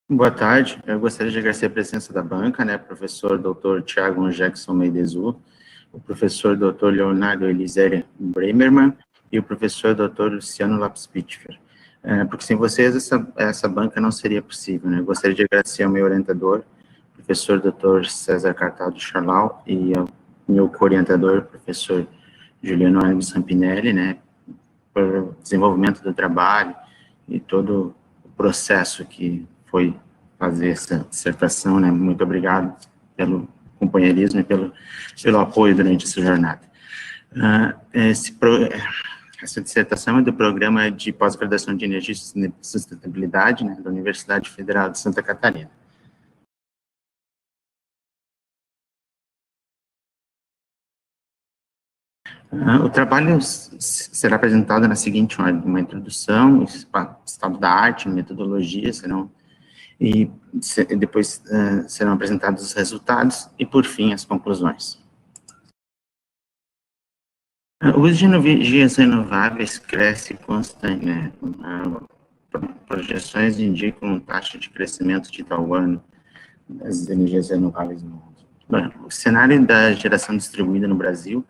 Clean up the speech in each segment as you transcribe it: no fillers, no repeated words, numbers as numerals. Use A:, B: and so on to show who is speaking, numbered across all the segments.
A: Boa tarde, eu gostaria de agradecer a presença da banca, né, professor Dr. Tiago Jackson Meidezu, o professor Dr. Leonardo Eliséria Bremerman e o professor Dr. Luciano Lapspitfer. Porque sem vocês essa banca não seria possível, né? Eu gostaria de agradecer ao meu orientador, professor Dr. César Cartaldo Charlau, e ao meu co-orientador, professor Juliano Alves Rampinelli, né, por desenvolvimento do trabalho e todo o processo que foi fazer essa dissertação, né? Muito obrigado pelo companheirismo e pelo apoio durante essa jornada. Essa dissertação é do Programa de Pós-Graduação de Energia e Sustentabilidade, né, da Universidade Federal de Santa Catarina. O trabalho será apresentado na seguinte ordem: uma introdução, estado da arte, metodologia, depois serão apresentados os resultados e, por fim, as conclusões. O uso de energias renováveis cresce constante, né? Projeções indicam taxa de crescimento de tal ano das energias renováveis no mundo. Bom, o cenário da geração distribuída no Brasil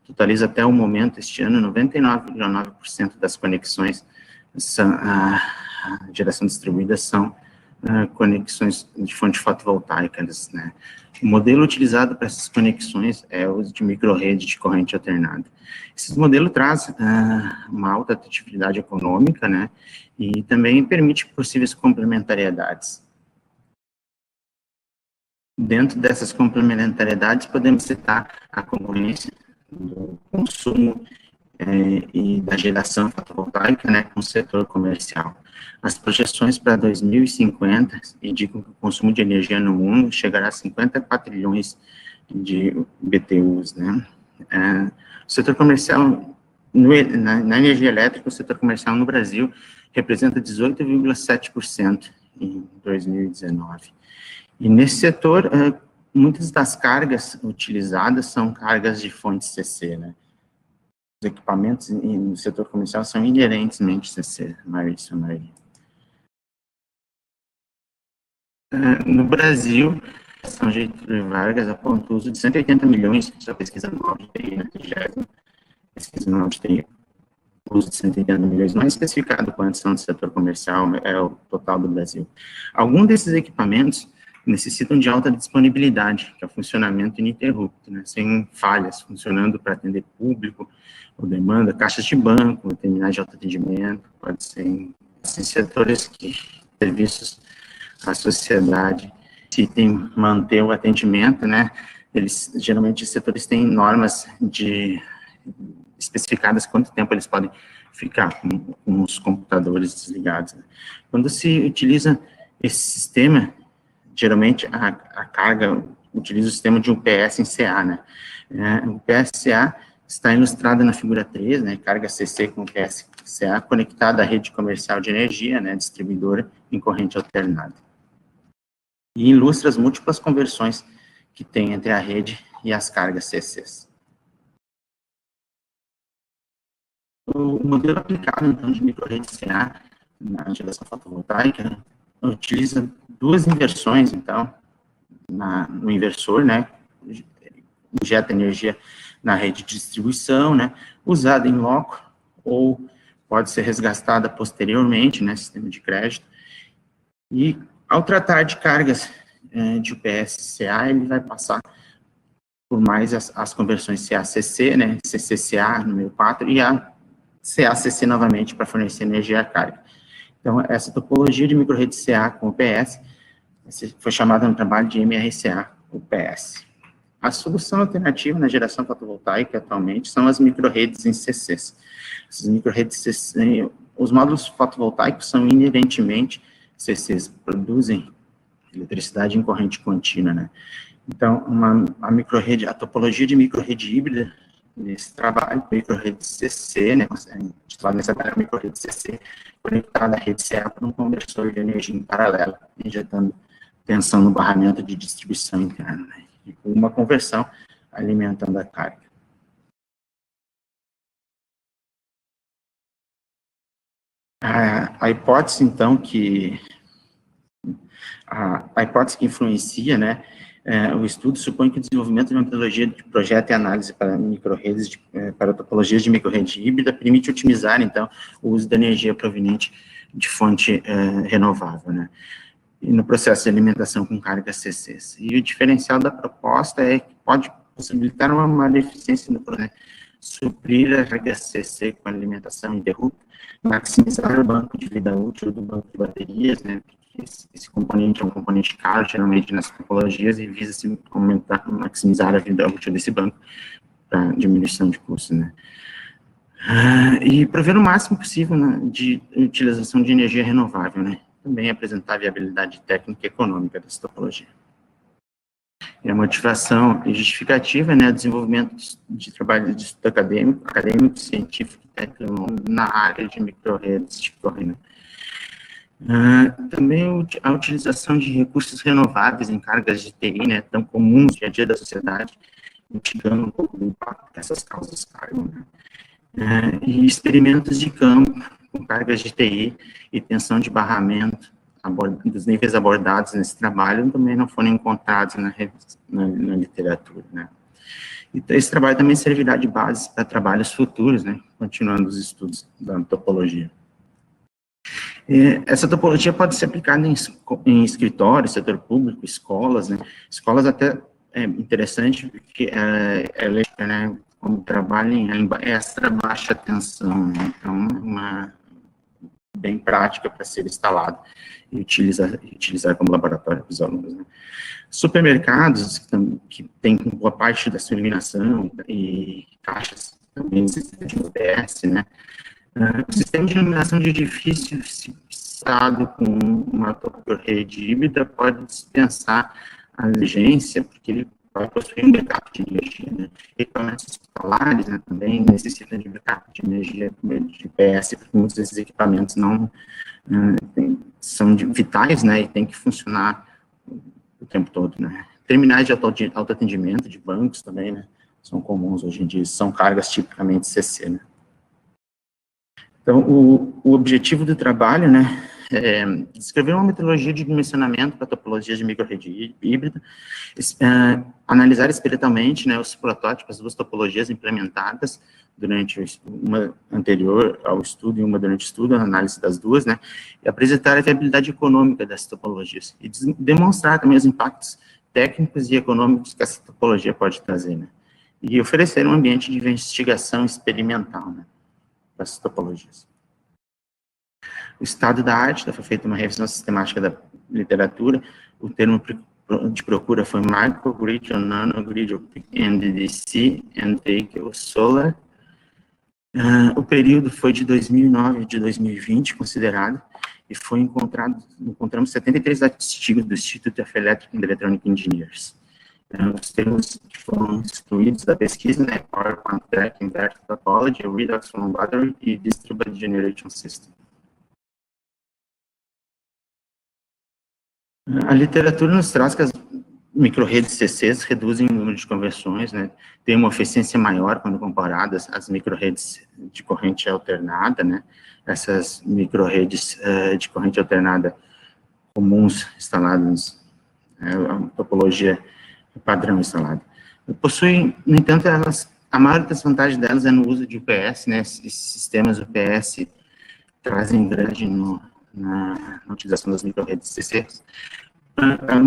A: totaliza até o momento, este ano, 99,9% das conexões a geração distribuída são conexões de fonte fotovoltaica, né? O modelo utilizado para essas conexões é o uso de microrrede de corrente alternada. Esse modelo traz uma alta atratividade econômica, né, e também permite possíveis complementariedades. Dentro dessas complementariedades, podemos citar a concorrência do consumo e da geração fotovoltaica, né, com o setor comercial. As projeções para 2050 indicam que o consumo de energia no mundo chegará a 54 trilhões de BTUs, né. O setor comercial, na energia elétrica, o setor comercial no Brasil representa 18,7% em 2019. E nesse setor, muitas das cargas utilizadas são cargas de fonte CC, né. Os equipamentos no setor comercial são inerentemente CC, a maioria. No Brasil, São Getúlio Vargas aponta o uso de 180 milhões, sua pesquisa anual de TI, né, pesquisa anual de TI, o uso de 180 milhões, não é especificado quantos são do setor comercial, é o total do Brasil. Alguns desses equipamentos necessitam de alta disponibilidade, que é o funcionamento ininterrupto, né, sem falhas, funcionando para atender público ou demanda, caixas de banco, terminais de autoatendimento, pode ser em setores que serviços à sociedade, se tem manter o atendimento, né, geralmente os setores têm normas especificadas quanto tempo eles podem ficar com os computadores desligados. Né. Quando se utiliza esse sistema, geralmente a carga utiliza o sistema de UPS em CA, né. O UPS CA está ilustrado na figura 3, né, carga CC com UPS CA conectada à rede comercial de energia, né, distribuidora em corrente alternada. E ilustra as múltiplas conversões que tem entre a rede e as cargas CCs. O modelo aplicado, então, de microrede CA na geração fotovoltaica utiliza duas inversões, então, no inversor, né, injeta energia na rede de distribuição, né, usada em loco, ou pode ser resgatada posteriormente, né, sistema de crédito, e ao tratar de cargas de UPS-CA, ele vai passar por mais as conversões CA-CC, né, CC-CA, número 4, e a CA-CC novamente para fornecer energia à carga. Então, essa topologia de microrede CA com UPS foi chamada no trabalho de MRCA-UPS. A solução alternativa na geração fotovoltaica atualmente são as microredes em CCs. Essas microredes CC, os módulos fotovoltaicos são inerentemente CCs, produzem eletricidade em corrente contínua, né? Então, a topologia de microrede híbrida nesse trabalho, microrede CC, né, titulado nessa área, microrede CC, conectada à rede CA por um conversor de energia em paralelo, injetando tensão no barramento de distribuição interna, né, e com uma conversão alimentando a carga. A hipótese, então, que A hipótese que influencia, né, o estudo supõe que o desenvolvimento de uma metodologia de projeto e análise para microredes, para topologias de microrede híbrida, permite otimizar, então, o uso da energia proveniente de fonte renovável, né, e no processo de alimentação com cargas CCs. E o diferencial da proposta é que pode possibilitar uma maior eficiência no processo, suprir a carga CC com alimentação ininterrupta, maximizar o banco de vida útil do banco de baterias, né, esse componente é um componente caro, geralmente nas topologias, e visa-se maximizar a vida útil desse banco para diminuição de custos, né. E prover o máximo possível, né, de utilização de energia renovável, né, também apresentar a viabilidade técnica e econômica dessa topologia. E a motivação e justificativa, né, desenvolvimento de trabalho de estudo acadêmico, científico e técnico na área de microredes de corrente. Também a utilização de recursos renováveis em cargas de TI, né, tão comuns no dia a dia da sociedade, mitigando um pouco do impacto que essas causas cargam, né. E experimentos de campo com cargas de TI e tensão de barramento dos níveis abordados nesse trabalho também não foram encontrados na literatura, né. Então, esse trabalho também servirá de base para trabalhos futuros, né, continuando os estudos da topologia. Essa topologia pode ser aplicada em escritórios, setor público, escolas, né, escolas até é interessante, porque né, como trabalha em extra baixa tensão, né, então, bem prática para ser instalado e utilizar como laboratório para os alunos, né. Supermercados, que tem boa parte da sua iluminação e caixas também de UPS, né. O sistema de iluminação de edifício fixado com uma rede híbrida pode dispensar a urgência, porque ele vai possuir um backup de energia, né. Equipamentos hospitalares, né, também necessitam de backup de energia de UPS, porque muitos desses equipamentos não são vitais, né, e tem que funcionar o tempo todo, né. Terminais de autoatendimento de bancos também, né, são comuns hoje em dia, são cargas tipicamente CC, né. Então, o objetivo do trabalho, né, é descrever uma metodologia de dimensionamento para topologias de microrede híbrida, analisar experimentalmente, né, os protótipos das duas topologias implementadas durante uma anterior ao estudo e uma durante o estudo, a análise das duas, né, e apresentar a viabilidade econômica dessas topologias, e demonstrar também os impactos técnicos e econômicos que essa topologia pode trazer, né, e oferecer um ambiente de investigação experimental, né, para essas topologias. O estado da arte, foi feita uma revisão sistemática da literatura, o termo de procura foi microgrid ou nanogrid, NDC, NTake ou Solar. O período foi de 2009 a de 2020, considerado, e encontramos 73 artigos do Institute of Electric and Electronic Engineers. Os termos que foram excluídos da pesquisa, né, Power Quant Track, Inverter Topology, Redox from Battery e Distributed Generation System. A literatura nos traz que as microredes CCs reduzem o número de conversões, né, tem uma eficiência maior quando comparadas às microredes de corrente alternada, né, essas microredes de corrente alternada comuns instaladas, a topologia padrão instalada. Possuem, no entanto, a maior das vantagens delas é no uso de UPS, né, esses sistemas UPS trazem grande na utilização das microredes CCs.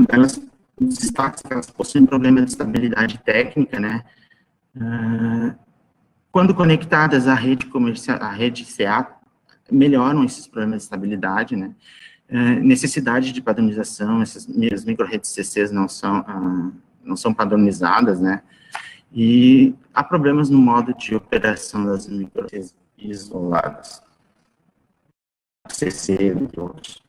A: Elas destacam que elas possuem problema de estabilidade técnica, né, quando conectadas à rede comercial, à rede CA, melhoram esses problemas de estabilidade, né, necessidade de padronização, essas microredes CCs não são padronizadas, né, e há problemas no modo de operação das microredes isoladas, CC, entre outros.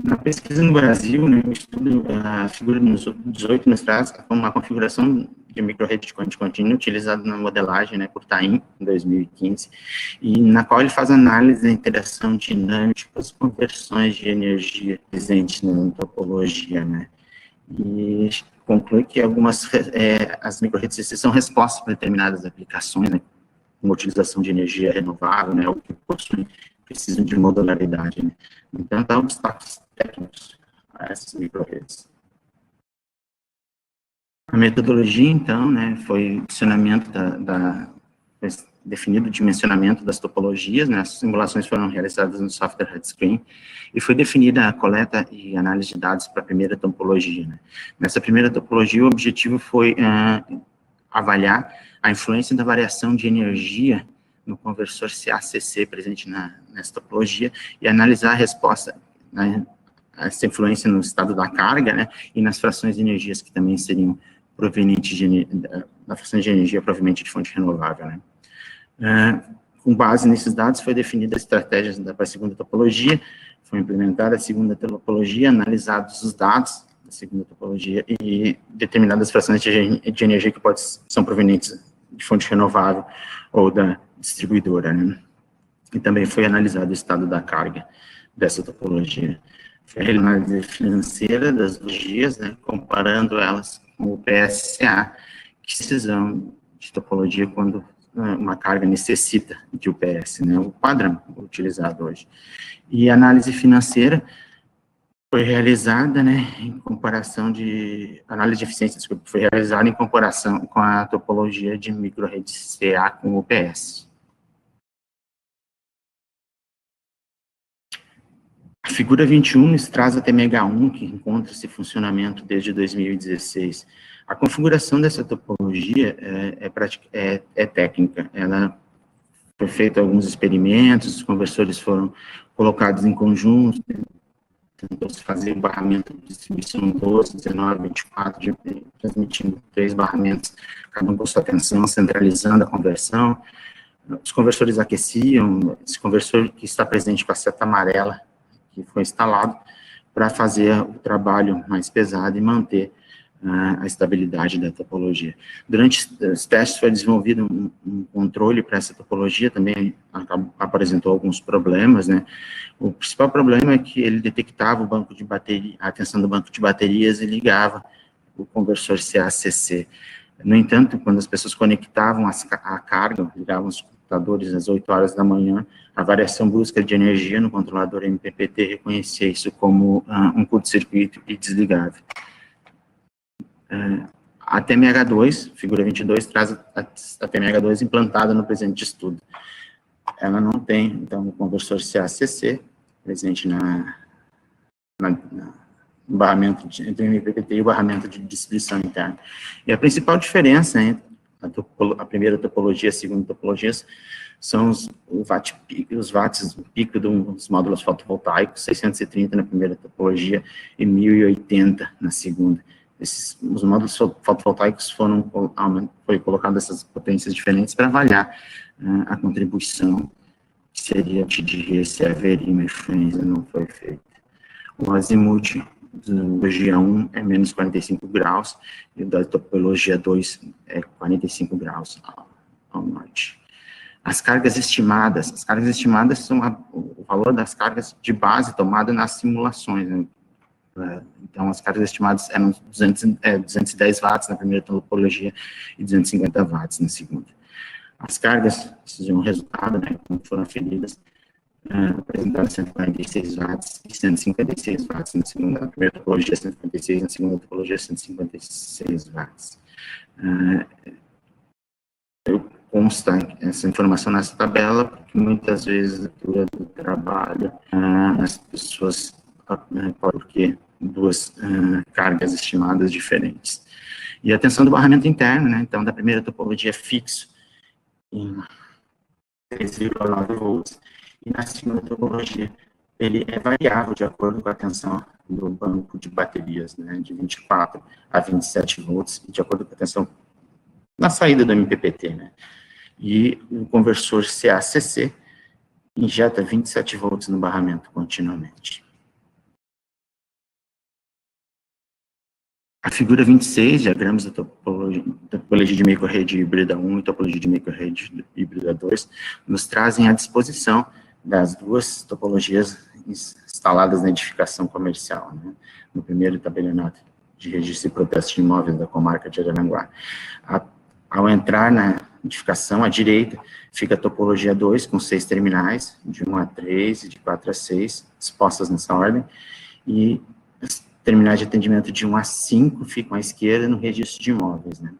A: Na pesquisa no Brasil, né, o estudo, a figura nos 18 nos traz uma configuração de microrede de corrente contínua utilizada na modelagem, né, por Tain, em 2015, e na qual ele faz análise da interação dinâmica das conversões de energia presentes na topologia, né, e conclui que as microredes CC são respostas para determinadas aplicações, né, com utilização de energia renovável, né, ou que precisam de modularidade, né. Então, há obstáculos técnicos microrredes. A metodologia, então, né, foi dimensionamento definido o dimensionamento das topologias, né, as simulações foram realizadas no software Redscreen, e foi definida a coleta e análise de dados para a primeira topologia, né. Nessa primeira topologia, o objetivo foi avaliar a influência da variação de energia no conversor CACC presente nessa topologia, e analisar a resposta, né, essa influência no estado da carga, né, e nas frações de energias que também seriam provenientes da fração de energia proveniente de fonte renovável, né. Com base nesses dados, foi definida a estratégia para a segunda topologia, foi implementada a segunda topologia, analisados os dados da segunda topologia e determinadas frações de energia que são provenientes de fonte renovável ou da distribuidora, né. E também foi analisado o estado da carga dessa topologia. Foi a análise financeira das logias, né, comparando elas com o PSA, que precisam de topologia quando uma carga necessita de UPS, né, o padrão utilizado hoje. E a análise financeira foi realizada, né, em comparação análise de eficiência, desculpa, foi realizada em comparação com a topologia de microrrede CA com UPS. A figura 21 nos traz a TMH1, que encontra-se em funcionamento desde 2016. A configuração dessa topologia é técnica. Ela foi feita alguns experimentos, os conversores foram colocados em conjunto, tentou-se fazer o barramento de distribuição 12, 19, 24, transmitindo 3 barramentos, cada um com sua tensão, centralizando a conversão. Os conversores aqueciam, esse conversor que está presente com a seta amarela, que foi instalado para fazer o trabalho mais pesado e manter a estabilidade da topologia. Durante os testes foi desenvolvido um controle para essa topologia, também apresentou alguns problemas, né. O principal problema é que ele detectava o banco de bateria, a tensão do banco de baterias e ligava o conversor CACC. No entanto, quando as pessoas conectavam a carga, ligavam os computadores às 8 horas da manhã, a variação brusca de energia no controlador MPPT reconhecia isso como um curto-circuito e desligava. A TMH2, figura 22, traz a TMH2 implantada no presente estudo. Ela não tem, então, o conversor CACC presente no barramento entre o MPPT e o barramento de distribuição interna. E a principal diferença entre a primeira topologia e a segunda topologia são os watts pico dos módulos fotovoltaicos, 630 na primeira topologia e 1080 na segunda. Os módulos fotovoltaicos foi colocado essas potências diferentes para avaliar a contribuição que seria de se haveria uma influência, não foi feita. O azimuth da topologia 1 é menos 45 graus, e o da topologia 2 é 45 graus ao norte. As cargas estimadas são o valor das cargas de base tomada nas simulações, né? Então, as cargas estimadas eram 210 watts na primeira topologia e 250 watts na segunda. As cargas, esse é um resultado, né, como foram aferidas, apresentaram 146 watts e 156 watts na segunda, na primeira topologia 156, na segunda topologia 156 watts. Consta essa informação nessa tabela, porque muitas vezes, durante o trabalho, as pessoas porque duas cargas estimadas diferentes. E a tensão do barramento interno, né, então, da primeira topologia é fixo em 3,9 volts, e na segunda topologia ele é variável de acordo com a tensão do banco de baterias, né, de 24 a 27 volts, e de acordo com a tensão na saída do MPPT, né. E o conversor CACC injeta 27 volts no barramento continuamente. A figura 26, diagramas da topologia de microrrede híbrida 1 e topologia de microrrede híbrida 2, nos trazem à disposição das duas topologias instaladas na edificação comercial, né? No primeiro tabelionato de registro e protesto de imóveis da comarca de Araranguá. Ao entrar na edificação, à direita, fica a topologia 2, com 6 terminais, de 1 a 3 e de 4 a 6, dispostas nessa ordem, e terminais de atendimento de 1 a 5 ficam à esquerda no registro de imóveis, né.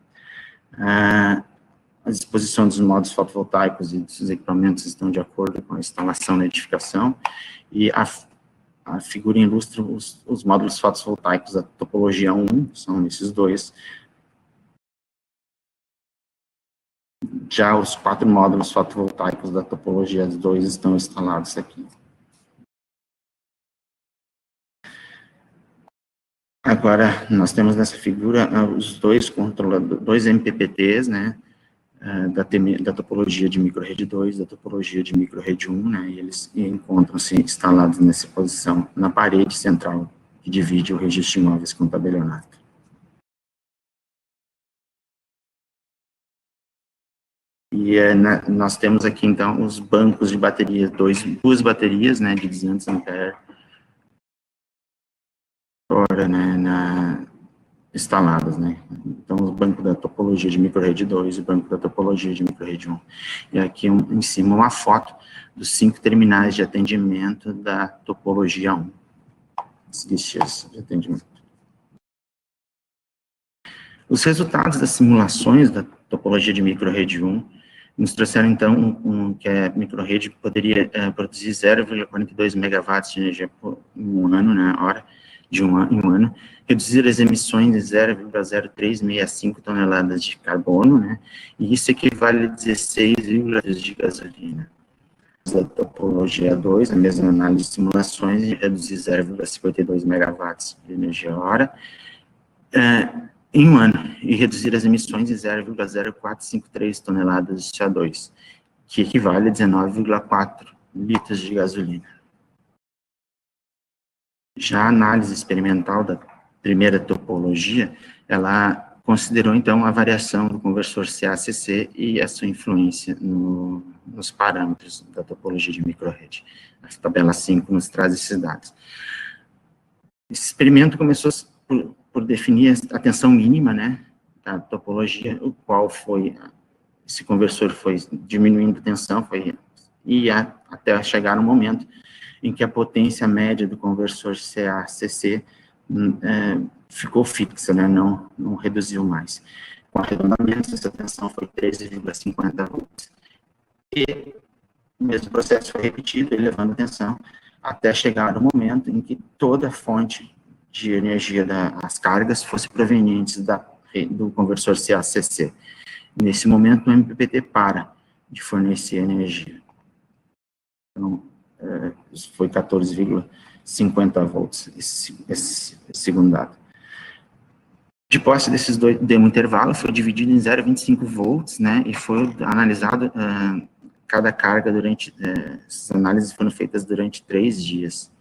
A: A disposição dos módulos fotovoltaicos e dos equipamentos estão de acordo com a instalação na edificação, e a figura ilustra os módulos fotovoltaicos da topologia 1, são esses dois. Já os 4 módulos fotovoltaicos da topologia 2 estão instalados aqui. Agora, nós temos nessa figura os dois controladores, 2 MPPTs, né, da topologia de microrede 2, da topologia de microrede 1, né, e eles encontram-se instalados nessa posição na parede central que divide o registro de imóveis com o tabelionato. E nós temos aqui, então, os bancos de baterias, duas baterias, né, de 200 ampere hora, né, instaladas, né. Então, o banco da topologia de microrede 2 e o banco da topologia de microrede 1. E aqui, em cima, uma foto dos 5 terminais de atendimento da topologia 1. As guichês de atendimento. Os resultados das simulações da topologia de microrede 1 nos trouxeram, então, que a microrede poderia produzir 0,42 megawatts de energia por um ano, né, hora, em um ano, reduzir as emissões de 0,0365 toneladas de carbono, né, e isso equivale a 16 litros de gasolina. A topologia 2, a mesma análise de simulações, e reduzir 0,52 megawatts de energia hora, em um ano, e reduzir as emissões de 0,0453 toneladas de CO2, que equivale a 19,4 litros de gasolina. Já a análise experimental da primeira topologia, ela considerou, então, a variação do conversor CACC e a sua influência nos parâmetros da topologia de microrede. A tabela 5 nos traz esses dados. Esse experimento começou por definir a tensão mínima, né, da topologia, o qual esse conversor foi diminuindo a tensão, até chegar no momento em que a potência média do conversor CACC ficou fixa, né, não reduziu mais. Com arredondamentos, essa tensão foi 13,50 volts. E o mesmo processo foi repetido, elevando a tensão, até chegar no momento em que toda a fonte de energia das cargas fosse provenientes do conversor CACC. Nesse momento, o MPPT para de fornecer energia. Então, foi 14,50 volts, esse segundo dado. De posse desses dois, deu um intervalo, foi dividido em 0,25 volts, né, e foi analisado cada carga essas análises foram feitas durante 3 dias,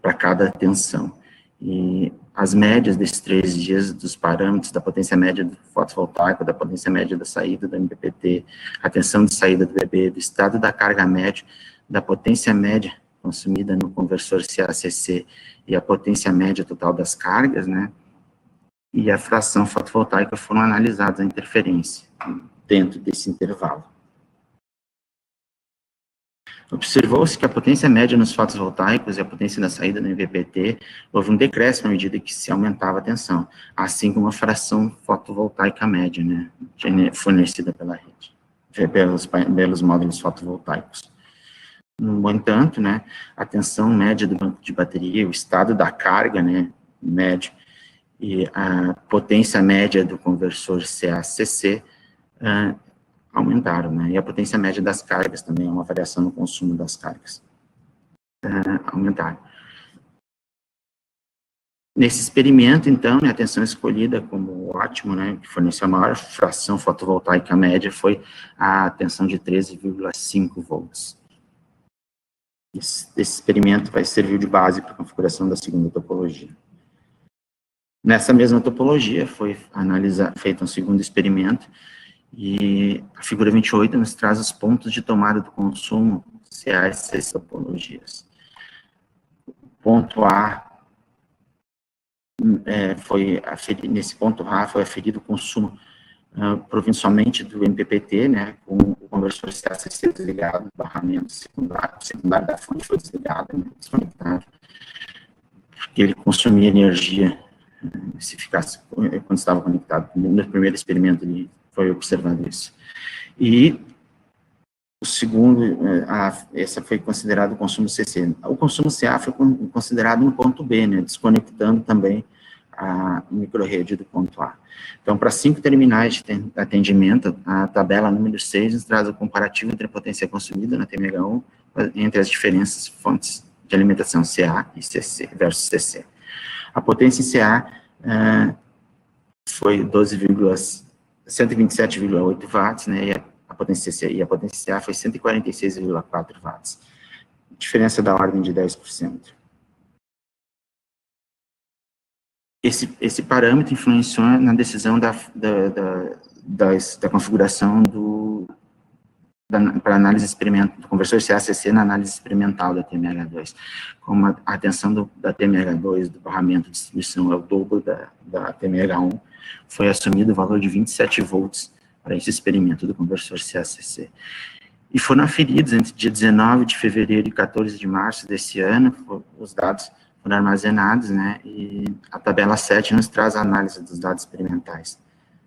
A: para cada tensão. E as médias desses 3 dias, dos parâmetros da potência média do fotovoltaico, da potência média da saída do MPPT, a tensão de saída do DB, do estado da carga média, da potência média consumida no conversor CACC e a potência média total das cargas, né, e a fração fotovoltaica foram analisadas, a interferência dentro desse intervalo. Observou-se que a potência média nos fotovoltaicos e a potência da saída do MPPT houve um decréscimo à medida que se aumentava a tensão, assim como a fração fotovoltaica média, né, fornecida pela rede, pelos módulos fotovoltaicos. No entanto, né, a tensão média do banco de bateria, o estado da carga, né, médio, e a potência média do conversor CACC aumentaram, né, e a potência média das cargas também, uma variação no consumo das cargas, aumentaram. Nesse experimento, então, né, a tensão escolhida como ótimo, né, que forneceu a maior fração fotovoltaica média foi a tensão de 13,5 volts. Esse experimento vai servir de base para a configuração da segunda topologia. Nessa mesma topologia foi feito um segundo experimento, e a figura 28 nos traz os pontos de tomada do consumo CA e C topologias. O ponto A nesse ponto A foi aferido o consumo provincialmente do MPPT, né, com o conversor CACC desligado, o barramento secundário da fonte foi desligado, né, desconectado. que ele consumia energia se ficasse, quando estava conectado. No primeiro experimento ele foi observado isso. E o segundo, essa foi considerado o consumo CC. O consumo CA foi considerado um ponto B, né, desconectando também a microrrede do ponto A. Então, para 5 terminais de atendimento, a tabela número 6 nos traz o comparativo entre a potência consumida na TMH1 entre as diferentes fontes de alimentação CA e CC versus CC. A potência em CA foi 127,8 watts, né, e a potência CC e a potência CA foi 146,4 watts. Diferença da ordem de 10%. Esse parâmetro influenciou na decisão da configuração para análise experimental, do conversor CA-CC na análise experimental da TMH2. Como a atenção da TMH2, do barramento de distribuição, é o dobro da TMH1, foi assumido o valor de 27 volts para esse experimento do conversor CA-CC. E foram aferidos entre dia 19 de fevereiro e 14 de março desse ano, os dados foram armazenados, né, e a tabela 7 nos traz a análise dos dados experimentais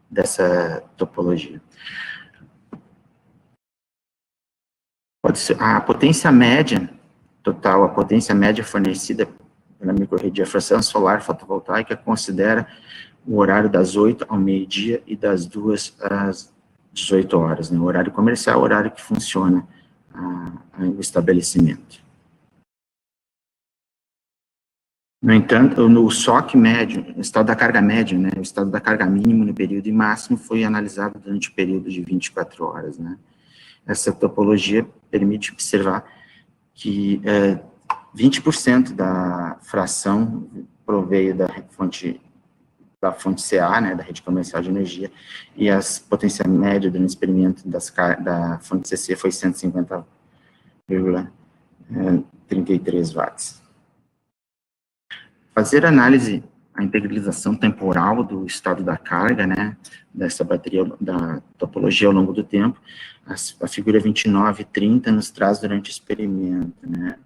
A: dessa topologia. A potência média total, a potência média fornecida pela microrrede, a fração solar fotovoltaica, considera o horário das 8 ao meio-dia e das 2 às 18 horas, né, o horário comercial, o horário que funciona o estabelecimento. No entanto, no SOC médio, o estado da carga média, né, o estado da carga mínimo no período e máximo foi analisado durante o período de 24 horas, né. Essa topologia permite observar que 20% da fração proveio da fonte CA, né, da rede comercial de energia, e a potência média do experimento da fonte CC foi 150,33 watts. Fazer análise, a integralização temporal do estado da carga, né, dessa bateria, da topologia ao longo do tempo, a figura 29 e 30 nos traz durante o experimento, né,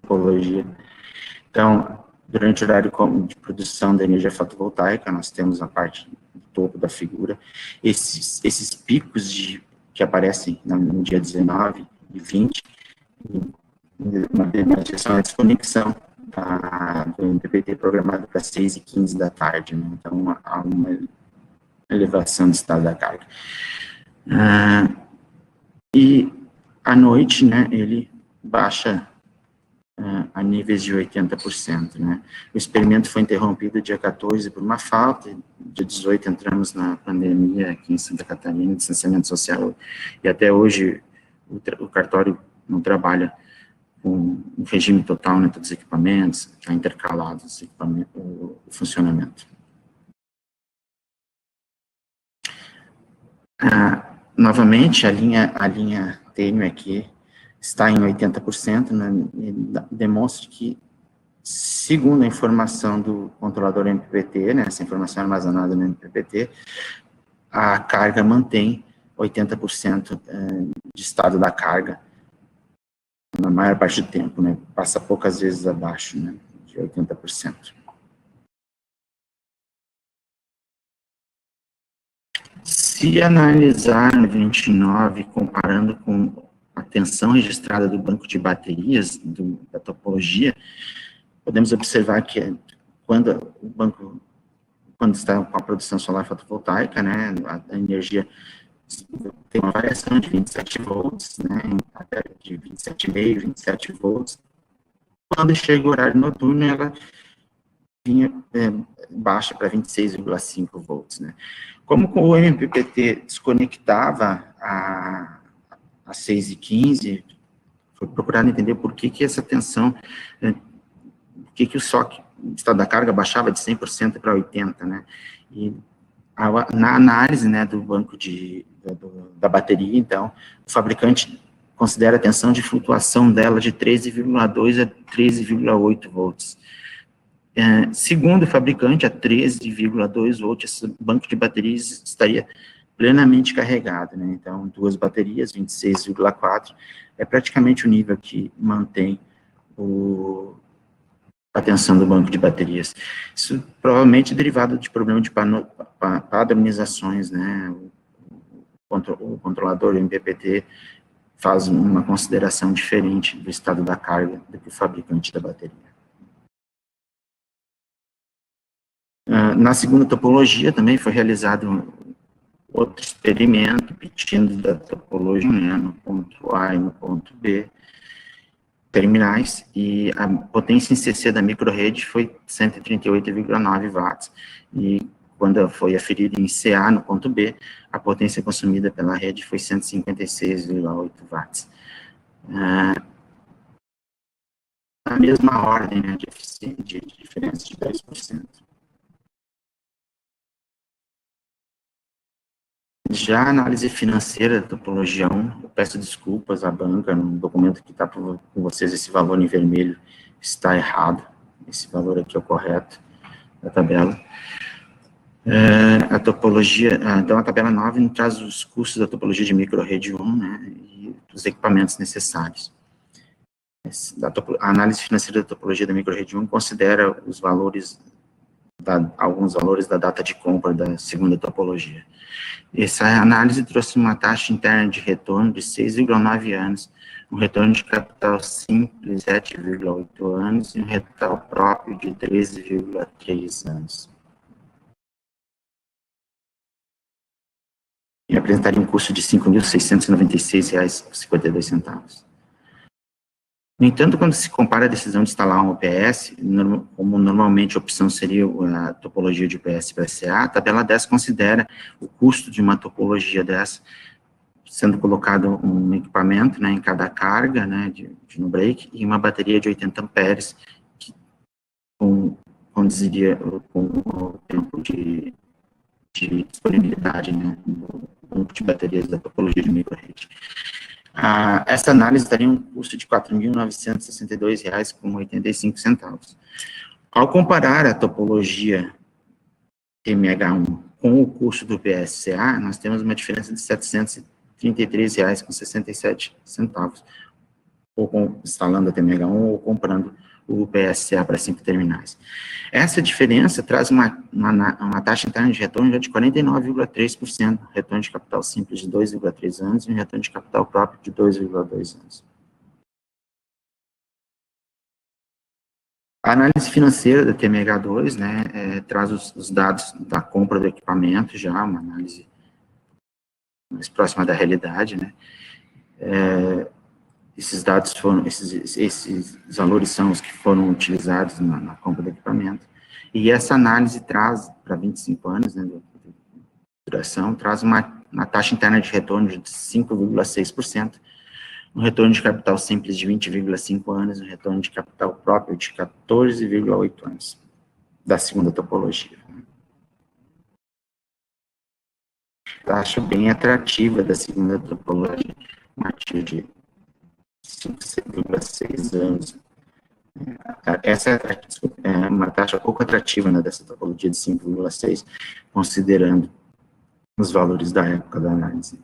A: topologia. Então, durante o horário de produção da energia fotovoltaica, nós temos a parte do topo da figura, esses picos que aparecem no dia 19 e 20, uma direção à desconexão do MPPT programado para 6h15 da tarde, né? Então há uma elevação do estado da carga. E à noite, né, ele baixa a níveis de 80%, né? O experimento foi interrompido dia 14 por uma falta, dia 18 entramos na pandemia aqui em Santa Catarina, distanciamento social, e até hoje o cartório não trabalha com o regime total, né, todos os equipamentos, já intercalados o funcionamento. Novamente, a linha tênue aqui está em 80%, né, e demonstra que, segundo a informação do controlador MPPT, né, essa informação armazenada no MPPT, a carga mantém 80% de estado da carga na maior parte do tempo, né, passa poucas vezes abaixo, né, de 80%. Se analisar no 29, comparando com a tensão registrada do banco de baterias, da topologia, podemos observar que quando está com a produção solar fotovoltaica, né, a energia tem uma variação de 27 volts, né, até de 27,5, 27 volts. Quando chega o horário noturno, ela vinha baixa para 26,5 volts, né. Como o MPPT desconectava a 6h15, foi procurado entender por que essa tensão, por que o SOC, o estado da carga, baixava de 100% para 80%, né, e na análise, né, do banco da bateria, então, o fabricante considera a tensão de flutuação dela de 13,2 a 13,8 volts. Segundo o fabricante, a 13,2 volts, esse banco de baterias estaria plenamente carregado, né? Então, 2 baterias, 26,4, é praticamente o nível que mantém a tensão do banco de baterias. Isso provavelmente é derivado de problema de padronizações, né? O controlador, o MPPT, faz uma consideração diferente do estado da carga do que o fabricante da bateria. Na segunda topologia também foi realizado outro experimento, partindo da topologia, né, no ponto A e no ponto B, terminais, e a potência em CC da microrede foi 138,9 watts, e quando foi aferida em CA, no ponto B, a potência consumida pela rede foi 156,8 watts. Na mesma ordem, né, de diferença de 10%. Já a análise financeira da topologia 1, eu peço desculpas à banca, no documento que está com vocês, esse valor em vermelho está errado, esse valor aqui é o correto da tabela. A topologia, então a tabela 9 traz os custos da topologia de microrede 1, né, e os equipamentos necessários. A análise financeira da topologia da microrede 1 considera os valores, alguns valores da data de compra da segunda topologia. Essa análise trouxe uma taxa interna de retorno de 6,9 anos, um retorno de capital simples de 7,8 anos e um capital próprio de 13,3 anos. E apresentaria um custo de R$ 5.696,52. No entanto, quando se compara a decisão de instalar um UPS, como normalmente a opção seria a topologia de UPS para CA, a tabela 10 considera o custo de uma topologia dessa, sendo colocado um equipamento, né, em cada carga, né, de no break, e uma bateria de 80 amperes, que condiziria com o tempo de disponibilidade, né, do banco de baterias da topologia de microrede. Essa análise daria um custo de R$ 4.962,85. Ao comparar a topologia TMH1 com o custo do PSCA, nós temos uma diferença de R$ 733,67, ou instalando a TMH1 ou comprando o PSCA para 5 terminais. Essa diferença traz uma taxa interna de retorno de 49,3%, retorno de capital simples de 2,3 anos e um retorno de capital próprio de 2,2 anos. A análise financeira da TMH2, né, traz os dados da compra do equipamento, já uma análise mais próxima da realidade, né. Esses dados foram, esses valores são os que foram utilizados na compra do equipamento. E essa análise traz, para 25 anos, né, de duração, traz uma taxa interna de retorno de 5,6%, um retorno de capital simples de 20,5 anos, um retorno de capital próprio de 14,8 anos, da segunda topologia. Taxa bem atrativa da segunda topologia, uma TIR de 5,6 anos. Essa é uma taxa pouco atrativa, né, dessa topologia de 5,6, considerando os valores da época da análise.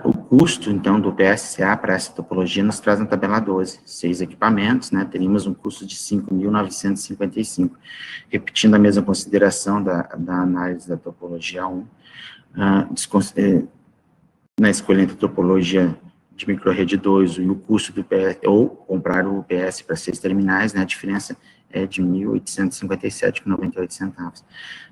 A: O custo, então, do PSCA para essa topologia nos traz na tabela 12, 6 equipamentos, né, teríamos um custo de 5.955, repetindo a mesma consideração da análise da topologia 1, na escolha entre a topologia de microrede 2 e o custo do PS, ou comprar o UPS para 6 terminais, né, a diferença é de R$ 1.857,98.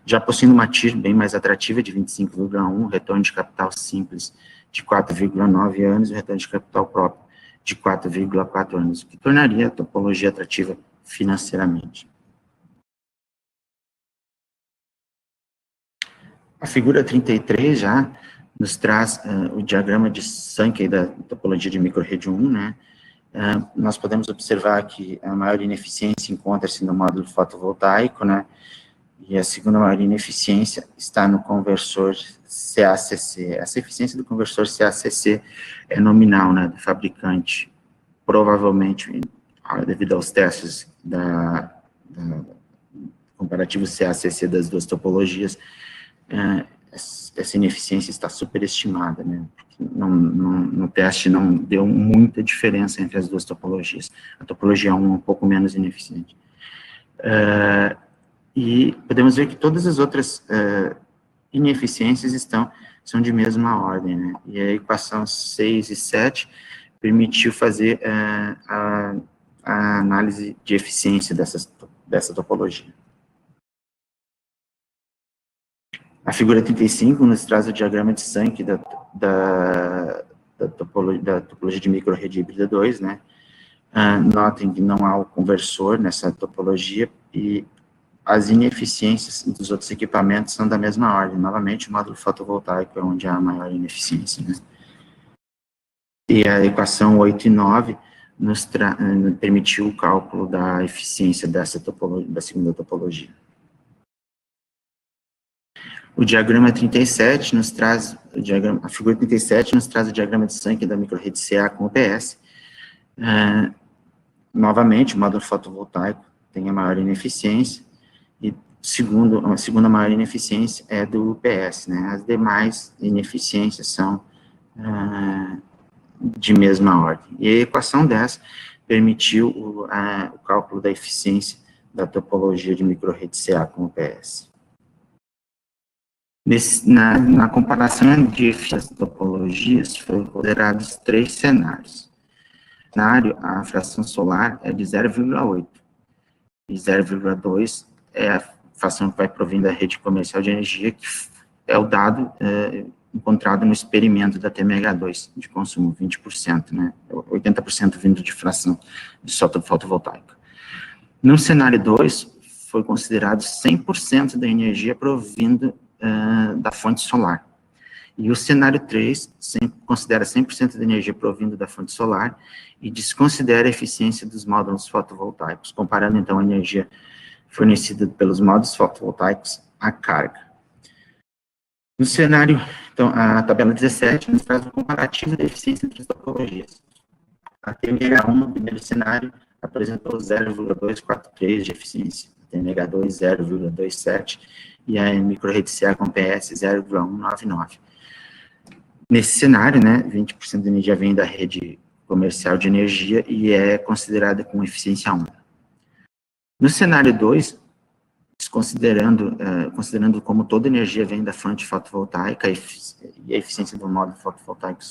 A: Já possuindo uma TIR bem mais atrativa, de 25,1, retorno de capital simples de 4,9 anos e retorno de capital próprio de 4,4 anos, o que tornaria a topologia atrativa financeiramente. A figura 33 já nos traz o diagrama de Sankey da topologia de microrede 1, né? Nós podemos observar que a maior ineficiência encontra-se no módulo fotovoltaico, né? E a segunda maior ineficiência está no conversor CACC. Essa eficiência do conversor CACC é nominal, né, do fabricante, provavelmente, devido aos testes comparativo CACC das duas topologias, essa ineficiência está superestimada, né? No teste não deu muita diferença entre as duas topologias. A topologia 1 é um pouco menos ineficiente. E podemos ver que todas as outras ineficiências são de mesma ordem, né? E a equação 6 e 7 permitiu fazer a análise de eficiência dessa topologia. A figura 35 nos traz o diagrama de Sankey da topologia de microrrede híbrida 2, né? Notem que não há o conversor nessa topologia e as ineficiências dos outros equipamentos são da mesma ordem. Novamente, o módulo fotovoltaico é onde há a maior ineficiência, né? E a equação 8 e 9 nos permitiu o cálculo da eficiência da segunda topologia. O diagrama 37 nos traz, a figura 37 nos traz o diagrama de Sankey da microrrede CA com UPS. Novamente, o módulo fotovoltaico tem a maior ineficiência, e a segunda maior ineficiência é do UPS, né? As demais ineficiências são de mesma ordem. E a equação 10 permitiu o cálculo da eficiência da topologia de microrrede CA com UPS. Na comparação de as topologias, foram considerados 3 cenários. No cenário, a fração solar é de 0,8, e 0,2 é a fração que vai provindo da rede comercial de energia, que é o dado encontrado no experimento da TMH2 de consumo, 20%, né? 80% vindo de fração de solta fotovoltaica. No cenário 2, foi considerado 100% da energia provindo da fonte solar. E o cenário 3 considera 100% da energia provindo da fonte solar e desconsidera a eficiência dos módulos fotovoltaicos, comparando, então, a energia fornecida pelos módulos fotovoltaicos à carga. No cenário, então, a tabela 17 nos traz um comparativo da eficiência entre as topologias. A TMH1, no primeiro cenário, apresentou 0,243 de eficiência, a TMH2, 0,27, e a microrrede CA com PS 0,199. Nesse cenário, né, 20% da energia vem da rede comercial de energia e é considerada com eficiência 1. No cenário 2, considerando como toda energia vem da fonte fotovoltaica e a eficiência do módulo fotovoltaico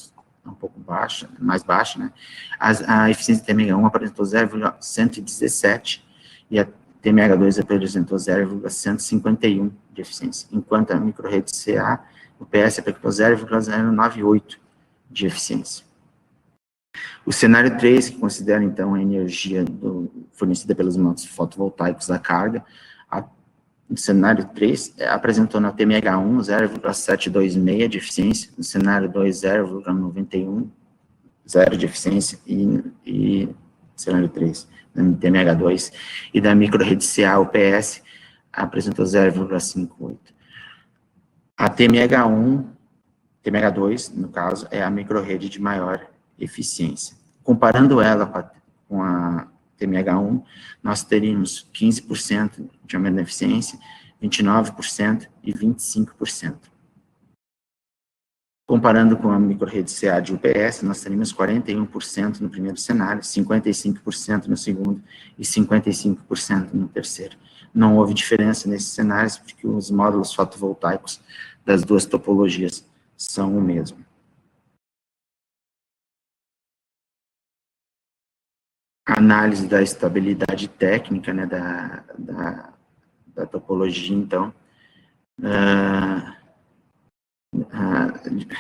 A: é um pouco baixa, mais baixa, né, a eficiência da TMH1 apresentou 0,117 e a TMH2 apresentou 0,151 de eficiência, enquanto a microrrede CA, o PS apresentou 0,098 de eficiência. O cenário 3, que considera, então, a energia fornecida pelos módulos fotovoltaicos à carga, no cenário 3, apresentou na TMH1 0,726 de eficiência, no cenário 2, 0,91, 0 de eficiência, e cenário 3, na TMH2, e da microrrede CA, o PS, apresentou 0,58. A TMH2, no caso, é a microrrede de maior eficiência. Comparando ela com a TMH1, nós teríamos 15% de aumento da eficiência, 29% e 25%. Comparando com a microrrede CA de UPS, nós teríamos 41% no primeiro cenário, 55% no segundo e 55% no terceiro. Não houve diferença nesses cenários, porque os módulos fotovoltaicos das duas topologias são o mesmo. A análise da estabilidade técnica, né, da topologia, então,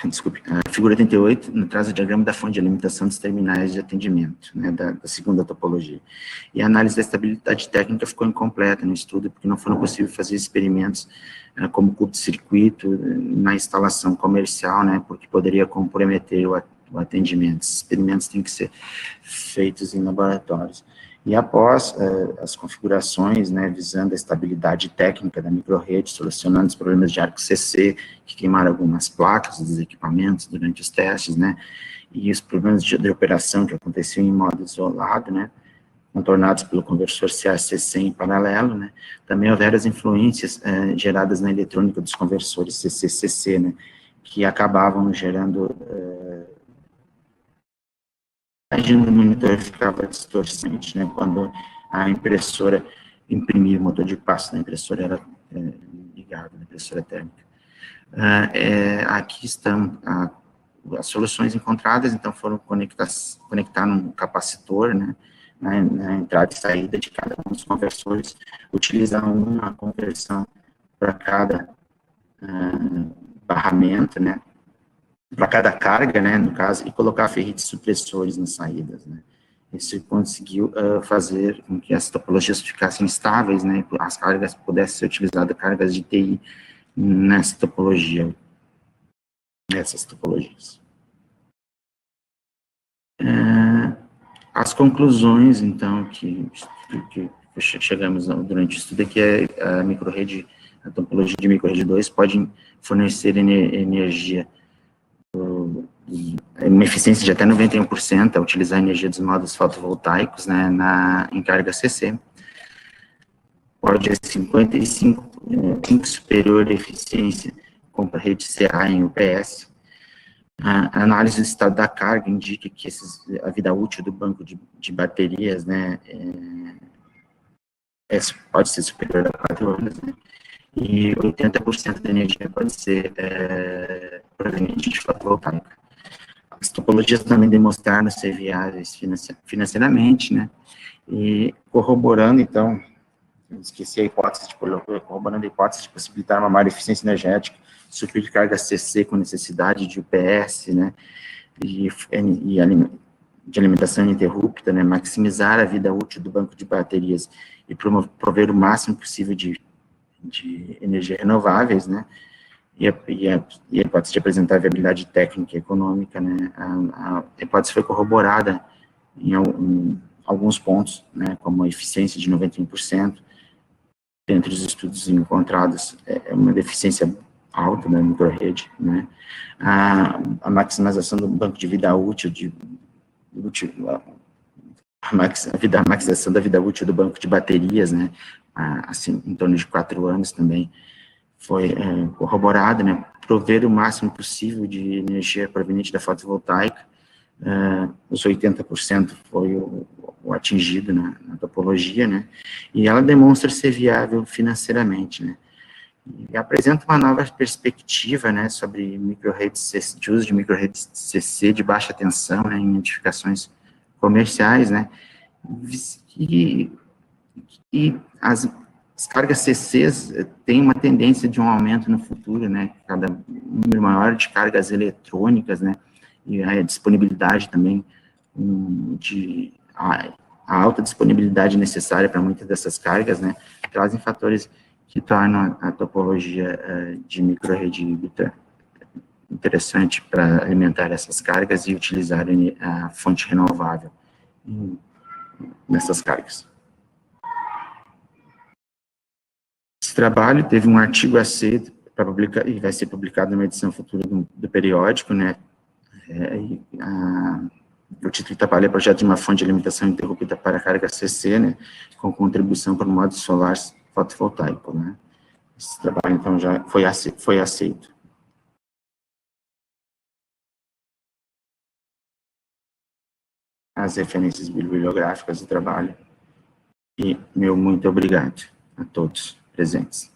A: desculpe, a figura 88 nos traz o diagrama da fonte de alimentação dos terminais de atendimento, né, da segunda topologia. E a análise da estabilidade técnica ficou incompleta no estudo, porque não foram possíveis fazer experimentos como curto-circuito na instalação comercial, né, porque poderia comprometer o atendimento. Esses experimentos têm que ser feitos em laboratórios. E após as configurações, né, visando a estabilidade técnica da microrrede, solucionando os problemas de arco CC, que queimaram algumas placas dos equipamentos durante os testes, né, e os problemas de operação que aconteciam em modo isolado, né, contornados pelo conversor CA-CC em paralelo, né? Também houveram as influências geradas na eletrônica dos conversores CC-CC, né? Que acabavam gerando... a imagem do monitor ficava distorcente, né? Quando a impressora imprimia o motor de passo da impressora era ligado, a impressora térmica. Aqui estão as soluções encontradas, então foram conectar num capacitor, né? Na entrada e saída de cada um dos conversores, utilizar uma conversão para cada barramento, né, para cada carga, né, no caso, e colocar ferrites supressores nas saídas, né. Isso conseguiu fazer com que as topologias ficassem estáveis, né, e as cargas pudessem ser utilizadas, cargas de TI, nessas topologias. As conclusões, então, que chegamos durante o estudo é que a topologia de microrede 2 pode fornecer energia, uma eficiência de até 91%, a utilizar a energia dos módulos fotovoltaicos, né, em carga CC. Pode ser 55 superior à eficiência com a rede CA em UPS. A análise do estado da carga indica que a vida útil do banco de baterias, né, pode ser superior a 4 anos, né, e 80% da energia pode ser proveniente de fotovoltaica. As topologias também demonstraram ser viáveis financeiramente, né, e corroborando, então, esqueci a hipótese, corroborando a hipótese de possibilitar uma maior eficiência energética, suprir carga CC com necessidade de UPS, né, de alimentação ininterrupta, né, maximizar a vida útil do banco de baterias e prover o máximo possível de energia renováveis, né, e a hipótese de apresentar viabilidade técnica e econômica, né, a hipótese foi corroborada em alguns pontos, né, como a eficiência de 91%, dentre os estudos encontrados, uma deficiência alta da microrede, né, a maximização do banco de vida útil, a maximização da vida útil do banco de baterias, né, assim, em torno de 4 anos também, foi corroborado, né, prover o máximo possível de energia proveniente da fotovoltaica, os 80% foi o atingido na topologia, né, e ela demonstra ser viável financeiramente, né, e apresenta uma nova perspectiva, né, sobre de uso de microredes CC de baixa tensão, né, em edificações comerciais, né, e as cargas CCs têm uma tendência de um aumento no futuro, né, cada número maior de cargas eletrônicas, né, e a disponibilidade também, a alta disponibilidade necessária para muitas dessas cargas, né, trazem fatores que tornam a topologia de microrede híbrida interessante para alimentar essas cargas e utilizar a fonte renovável nessas cargas. Esse trabalho teve um artigo aceito para publicar, e vai ser publicado numa edição futura do periódico, né, o título do trabalho é Projeto de uma fonte de alimentação interrompida para carga CC, né, com contribuição para o módulo solar fotovoltaico, né. Esse trabalho, então, já foi aceito. As referências bibliográficas do trabalho. E meu muito obrigado a todos presentes.